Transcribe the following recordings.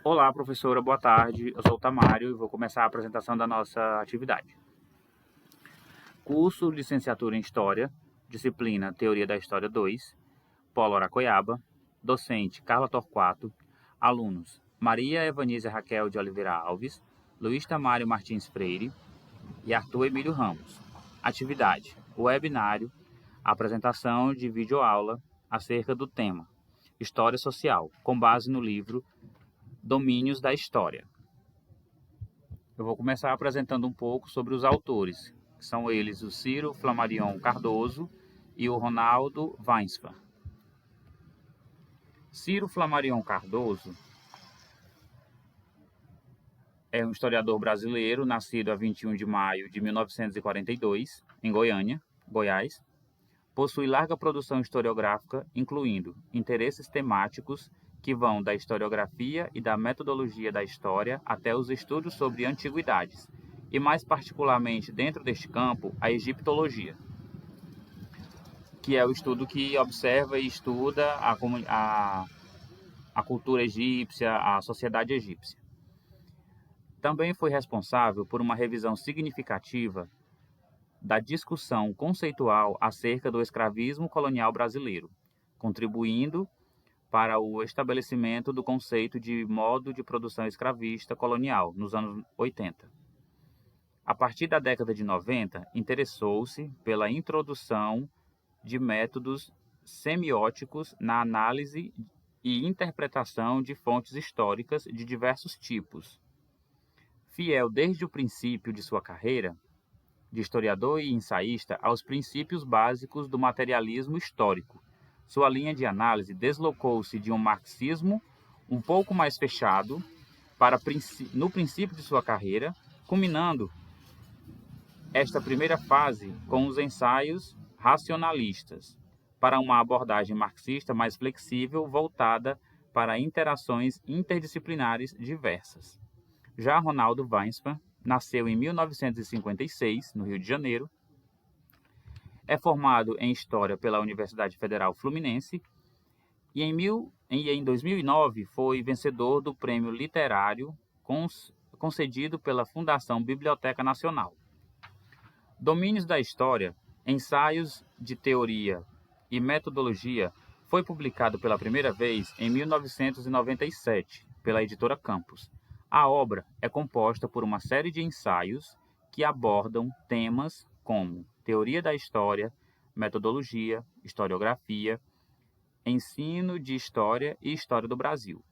Olá, professora, boa tarde. Eu sou o Tamário e vou começar a apresentação da nossa atividade. Curso Licenciatura em História, disciplina Teoria da História 2, Polo Aracoiaba, docente Carla Torquato, alunos Maria Evanísia Raquel de Oliveira Alves, Luiz Tamário Martins Freire e Arthur Emílio Ramos. Atividade: webinário, apresentação de videoaula acerca do tema História Social, com base no livro Domínios da História. Eu vou começar apresentando um pouco sobre os autores, que são eles o Ciro Flammarion Cardoso e o Ronaldo Weinsmann. Ciro Flammarion Cardoso é um historiador brasileiro, nascido a 21 de maio de 1942, em Goiânia, Goiás. Possui larga produção historiográfica, incluindo interesses temáticos que vão da historiografia e da metodologia da história até os estudos sobre antiguidades, e mais particularmente dentro deste campo, a egiptologia, que é o estudo que observa e estuda a cultura egípcia, a sociedade egípcia. Também foi responsável por uma revisão significativa da discussão conceitual acerca do escravismo colonial brasileiro, contribuindo para o estabelecimento do conceito de modo de produção escravista colonial nos anos 80. A partir da década de 90, interessou-se pela introdução de métodos semióticos na análise e interpretação de fontes históricas de diversos tipos. Fiel desde o princípio de sua carreira, de historiador e ensaísta, aos princípios básicos do materialismo histórico, sua linha de análise deslocou-se de um marxismo um pouco mais fechado para no princípio de sua carreira, culminando esta primeira fase com os ensaios racionalistas, para uma abordagem marxista mais flexível voltada para interações interdisciplinares diversas. Já Ronaldo Weinsmann nasceu em 1956, no Rio de Janeiro. É formado em História pela Universidade Federal Fluminense e em 2009 foi vencedor do Prêmio Literário concedido pela Fundação Biblioteca Nacional. Domínios da História, Ensaios de Teoria e Metodologia foi publicado pela primeira vez em 1997 pela editora Campos. A obra é composta por uma série de ensaios que abordam temas como teoria da história, metodologia, historiografia, ensino de história e história do Brasil.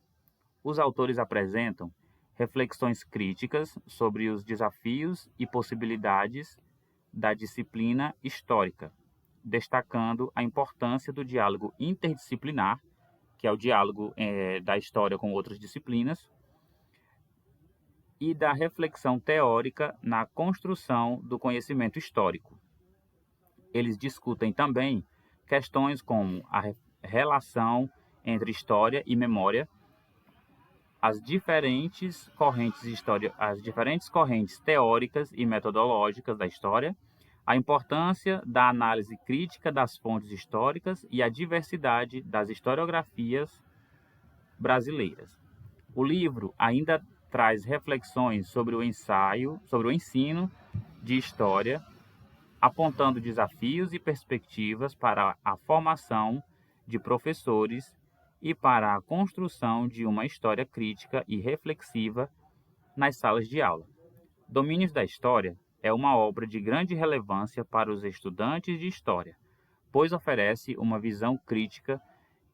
Os autores apresentam reflexões críticas sobre os desafios e possibilidades da disciplina histórica, destacando a importância do diálogo interdisciplinar, que é o diálogo da história com outras disciplinas, e da reflexão teórica na construção do conhecimento histórico. Eles discutem também questões como a relação entre história e memória, as diferentes correntes teóricas e metodológicas da história, a importância da análise crítica das fontes históricas e a diversidade das historiografias brasileiras. O livro ainda traz reflexões sobre o ensino de história, apontando desafios e perspectivas para a formação de professores e para a construção de uma história crítica e reflexiva nas salas de aula. Domínios da História é uma obra de grande relevância para os estudantes de história, pois oferece uma visão crítica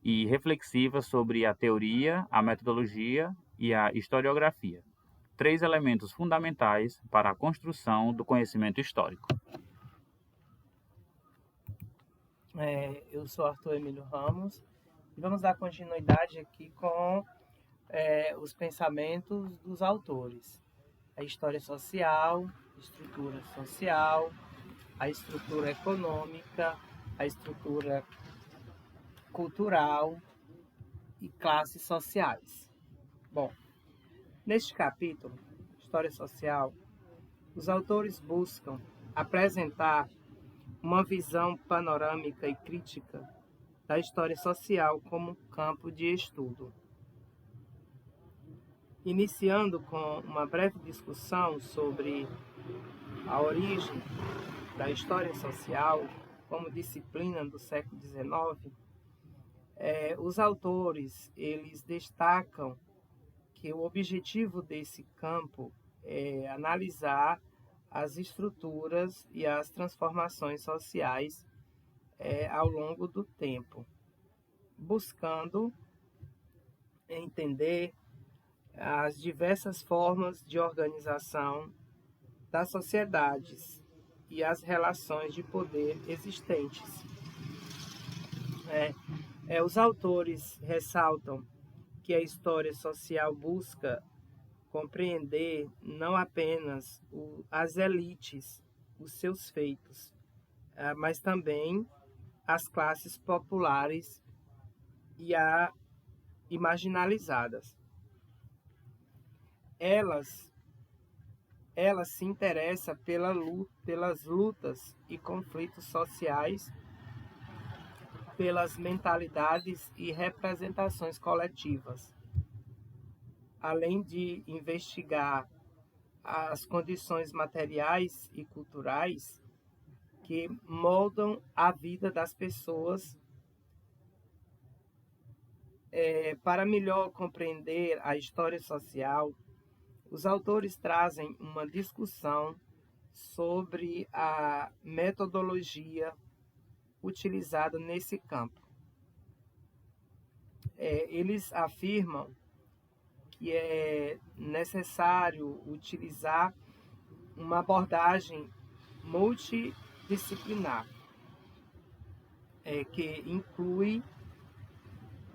e reflexiva sobre a teoria, a metodologia e a historiografia, três elementos fundamentais para a construção do conhecimento histórico. Eu sou Arthur Emílio Ramos e vamos dar continuidade aqui com os pensamentos dos autores. A história social, a estrutura econômica, a estrutura cultural e classes sociais. Bom, neste capítulo, História Social, os autores buscam apresentar uma visão panorâmica e crítica da história social como campo de estudo. iniciando com uma breve discussão sobre a origem da história social como disciplina do século XIX, os autores eles destacam que o objetivo desse campo é analisar as estruturas e as transformações sociais ao longo do tempo, buscando entender as diversas formas de organização das sociedades e as relações de poder existentes. Os autores ressaltam que a história social busca compreender não apenas as elites, os seus feitos, mas também as classes populares e marginalizadas. Elas se interessam pelas lutas e conflitos sociais, pelas mentalidades e representações coletivas, além de investigar as condições materiais e culturais que moldam a vida das pessoas. Para melhor compreender a história social, os autores trazem uma discussão sobre a metodologia utilizada nesse campo. Eles afirmam que é necessário utilizar uma abordagem multidisciplinar, que inclui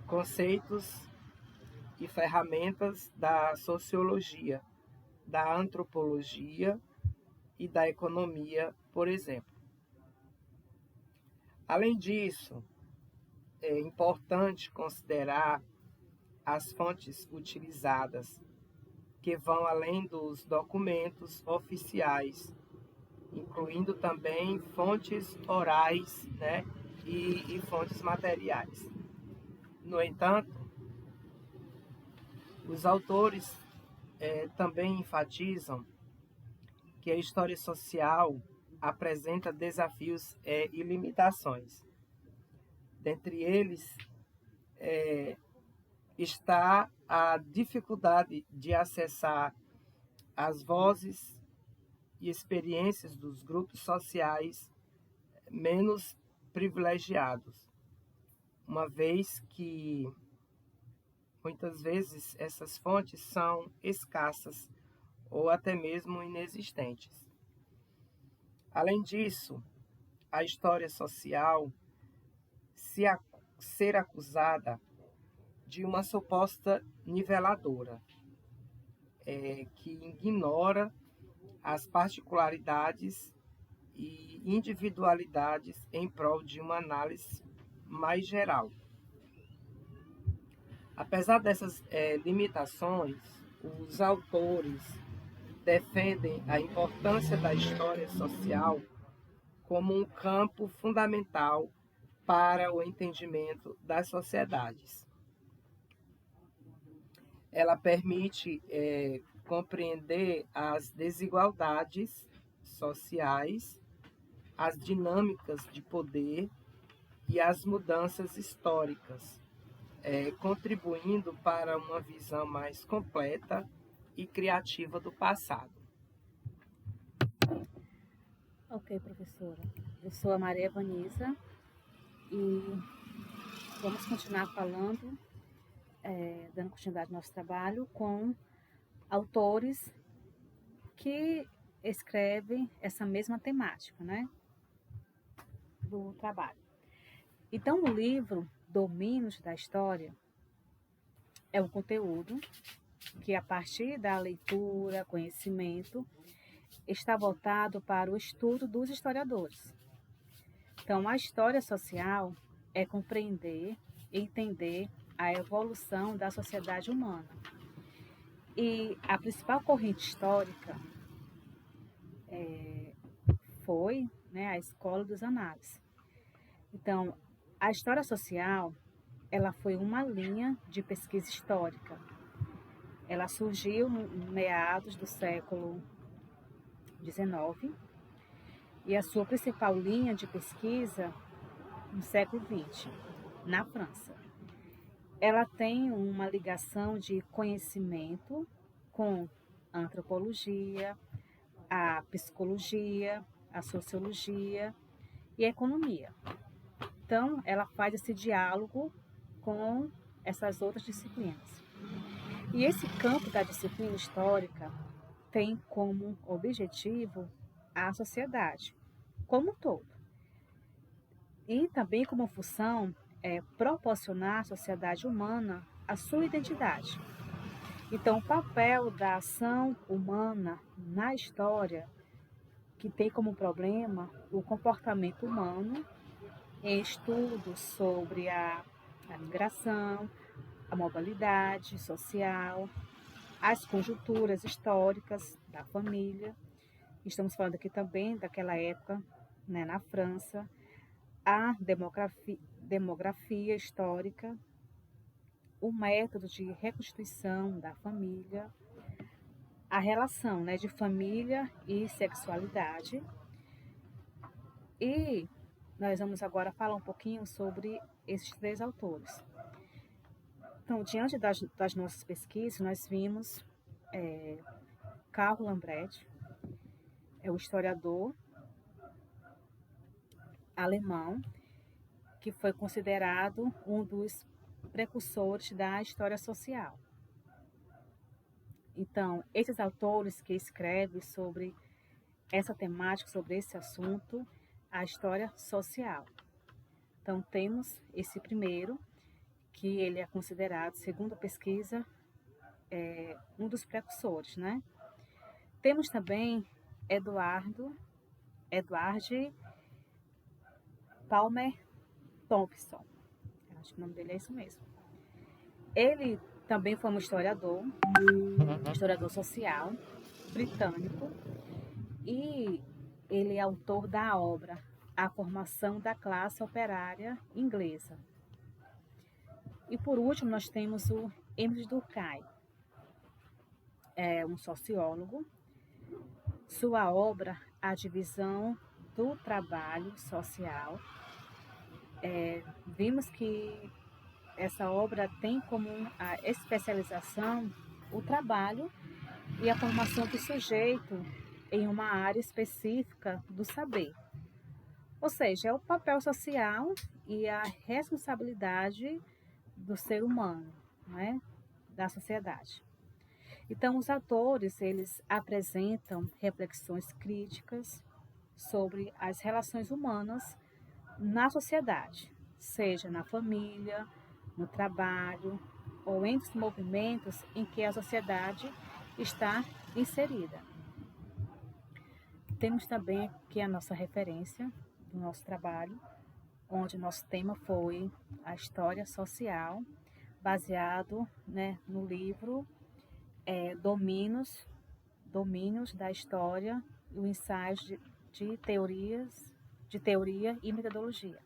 conceitos e ferramentas da sociologia, da antropologia e da economia, por exemplo. Além disso, é importante considerar as fontes utilizadas, que vão além dos documentos oficiais, incluindo também fontes orais, e fontes materiais. No entanto, os autores também enfatizam que a história social apresenta desafios e limitações. Dentre eles está a dificuldade de acessar as vozes e experiências dos grupos sociais menos privilegiados, uma vez que muitas vezes essas fontes são escassas ou até mesmo inexistentes. Além disso, a história social ser acusada de uma suposta niveladora, que ignora as particularidades e individualidades em prol de uma análise mais geral. Apesar dessas limitações, os autores defendem a importância da história social como um campo fundamental para o entendimento das sociedades. Ela permite compreender as desigualdades sociais, as dinâmicas de poder e as mudanças históricas, contribuindo para uma visão mais completa e criativa do passado. Ok, professora. Eu sou a Maria Vanessa e vamos continuar falando, dando continuidade ao nosso trabalho com autores que escrevem essa mesma temática, do trabalho. Então, o livro Domínios da História é um conteúdo que, a partir da leitura, conhecimento, está voltado para o estudo dos historiadores. Então, a história social é compreender e entender a evolução da sociedade humana. E a principal corrente histórica foi a escola dos análises. Então, a história social ela foi uma linha de pesquisa histórica Ela surgiu no meados do século XIX e a sua principal linha de pesquisa no século XX, na França. Ela tem uma ligação de conhecimento com a antropologia, a psicologia, a sociologia e a economia. Então, ela faz esse diálogo com essas outras disciplinas. E esse campo da disciplina histórica tem como objetivo a sociedade como um todo. E também como função proporcionar à sociedade humana a sua identidade. Então, o papel da ação humana na história, que tem como problema o comportamento humano, em estudos sobre a migração, a mobilidade social, as conjunturas históricas da família. Estamos falando aqui também daquela época, né, na França, a demografia histórica, o método de reconstituição da família, a relação, né, de família e sexualidade. E nós vamos agora falar um pouquinho sobre esses 3 autores. Então, diante das nossas pesquisas, nós vimos Karl Lambrecht, é o historiador alemão, que foi considerado um dos precursores da história social. Então, esses autores que escrevem sobre essa temática, sobre esse assunto, a história social. Então, temos esse primeiro, que ele é considerado, segundo a pesquisa, um dos precursores, né? Temos também Edward Palmer Thompson. Acho que o nome dele é isso mesmo. Ele também foi um historiador social britânico, e ele é autor da obra A Formação da Classe Operária Inglesa. E por último, nós temos o Emile Durkheim, é um sociólogo. Sua obra, A Divisão do Trabalho Social, vimos que essa obra tem como a especialização o trabalho e a formação do sujeito em uma área específica do saber. Ou seja, é o papel social e a responsabilidade do ser humano, né, da sociedade. Então, os autores, eles apresentam reflexões críticas sobre as relações humanas na sociedade, seja na família, no trabalho ou entre os movimentos em que a sociedade está inserida. Temos também aqui a nossa referência do nosso trabalho, onde nosso tema foi a história social, baseado, né, no livro Domínios da História e o ensaio de teoria e metodologia.